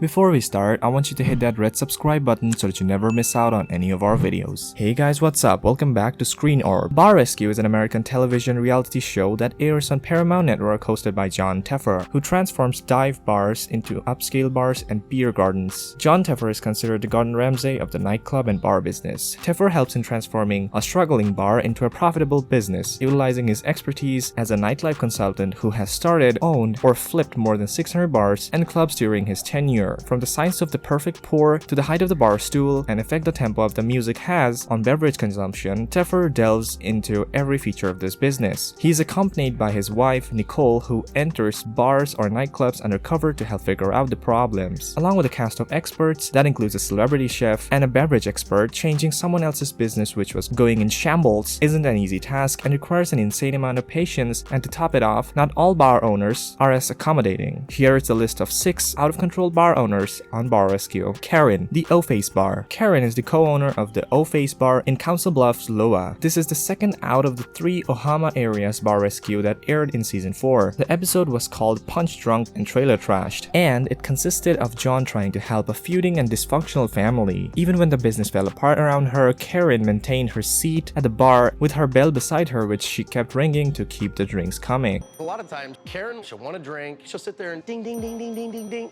Before we start, I want you to hit that red subscribe button so that you never miss out on any of our videos. Hey guys, what's up? Welcome back to Screen Orb. Bar Rescue is an American television reality show that airs on Paramount Network hosted by John Teffer, who transforms dive bars into upscale bars and beer gardens. John Teffer is considered the Gordon Ramsay of the nightclub and bar business. Teffer helps in transforming a struggling bar into a profitable business, utilizing his expertise as a nightlife consultant who has started, owned, or flipped more than 600 bars and clubs during his tenure. From the science of the perfect pour to the height of the bar stool and effect the tempo of the music has on beverage consumption, Teffer delves into every feature of this business. He is accompanied by his wife, Nicole, who enters bars or nightclubs undercover to help figure out the problems. Along with a cast of experts that includes a celebrity chef and a beverage expert, changing someone else's business which was going in shambles isn't an easy task and requires an insane amount of patience, and to top it off, not all bar owners are as accommodating. Here is a list of 6 out-of-control bar owners on Bar Rescue. Karen, the O-Face Bar. Karen is the co-owner of the O-Face Bar in Council Bluffs, Iowa. This is the second out of the 3 Ohama areas Bar Rescue that aired in season 4. The episode was called Punch Drunk and Trailer Trashed, and it consisted of John trying to help a feuding and dysfunctional family. Even when the business fell apart around her, Karen maintained her seat at the bar with her bell beside her, which she kept ringing to keep the drinks coming. A lot of times, Karen, she'll want a drink, she'll sit there and ding, ding, ding, ding, ding, ding, ding,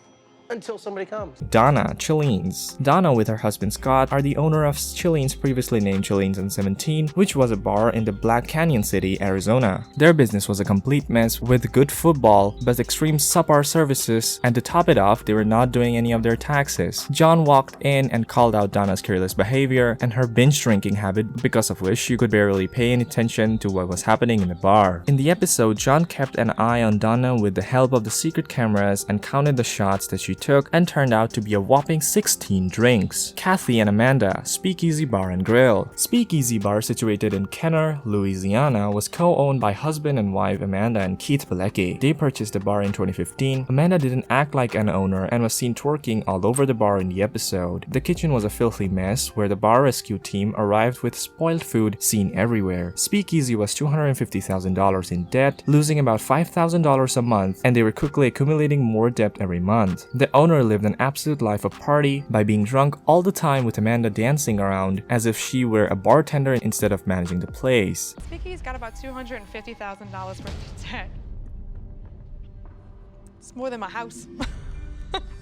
until somebody comes. Donna Chilleens. Donna with her husband Scott are the owner of Chilleens, previously named Chilleens on 17, which was a bar in the Black Canyon City, Arizona. Their business was a complete mess with good football but extreme subpar services, and to top it off, they were not doing any of their taxes. John walked in and called out Donna's careless behavior and her binge drinking habit, because of which she could barely pay any attention to what was happening in the bar. In the episode, John kept an eye on Donna with the help of the secret cameras and counted the shots that she took, and turned out to be a whopping 16 drinks. Cathy and Amanda, Speakeasy Bar and Grill. Speakeasy Bar, situated in Kenner, Louisiana, was co-owned by husband and wife Amanda and Keith Pilecki. They purchased the bar in 2015. Amanda didn't act like an owner and was seen twerking all over the bar in the episode. The kitchen was a filthy mess where the Bar Rescue team arrived with spoiled food seen everywhere. Speakeasy was $250,000 in debt, losing about $5,000 a month, and they were quickly accumulating more debt every month. The owner lived an absolute life of party by being drunk all the time, with Amanda dancing around as if she were a bartender instead of managing the place. Speakeasy's got about $250,000 worth of debt. It's more than my house.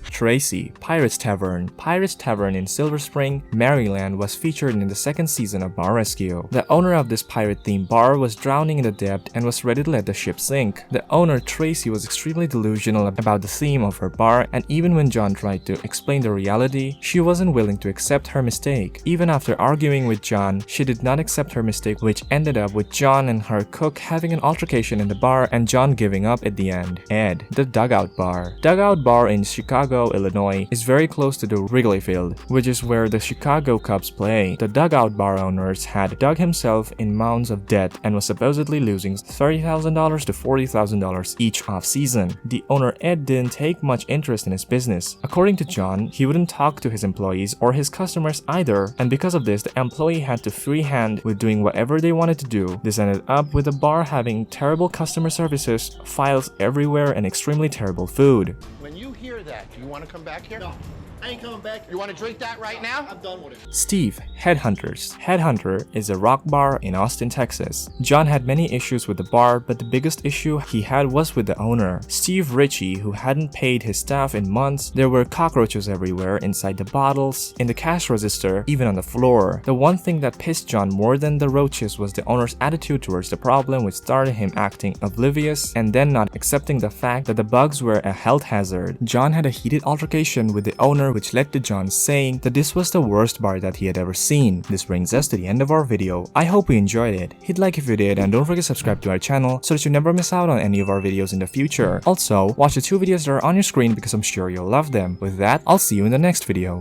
Tracey, Piratz Tavern. Piratz Tavern in Silver Spring, Maryland was featured in the 2nd season of Bar Rescue. The owner of this pirate-themed bar was drowning in the debt and was ready to let the ship sink. The owner, Tracey, was extremely delusional about the theme of her bar, and even when John tried to explain the reality, she wasn't willing to accept her mistake. Even after arguing with John, she did not accept her mistake, which ended up with John and her cook having an altercation in the bar and John giving up at the end. Ed, the Dugout Bar. Dugout Bar in Chicago, Illinois is very close to the Wrigley Field, which is where the Chicago Cubs play. The Dugout Bar owners had dug himself in mounds of debt and was supposedly losing $30,000 to $40,000 each off-season. The owner Ed didn't take much interest in his business. According to John, he wouldn't talk to his employees or his customers either, and because of this, the employee had to freehand with doing whatever they wanted to do. This ended up with the bar having terrible customer services, files everywhere, and extremely terrible food. When you hear that, do you want to come back here? No, I ain't coming back. You want to drink that right now? I'm done with it. Steve, Headhunters. Headhunter is a rock bar in Austin, Texas. John had many issues with the bar, but the biggest issue he had was with the owner, Steve Ritchie, who hadn't paid his staff in months. There were cockroaches everywhere, inside the bottles, in the cash register, even on the floor. The one thing that pissed John more than the roaches was the owner's attitude towards the problem, which started him acting oblivious and then not accepting the fact that the bugs were a health hazard. John had a heated altercation with the owner, which led to John saying that this was the worst bar that he had ever seen. This brings us to the end of our video. I hope you enjoyed it. Hit like if you did, and don't forget to subscribe to our channel so that you never miss out on any of our videos in the future. Also, watch the 2 videos that are on your screen because I'm sure you'll love them. With that, I'll see you in the next video.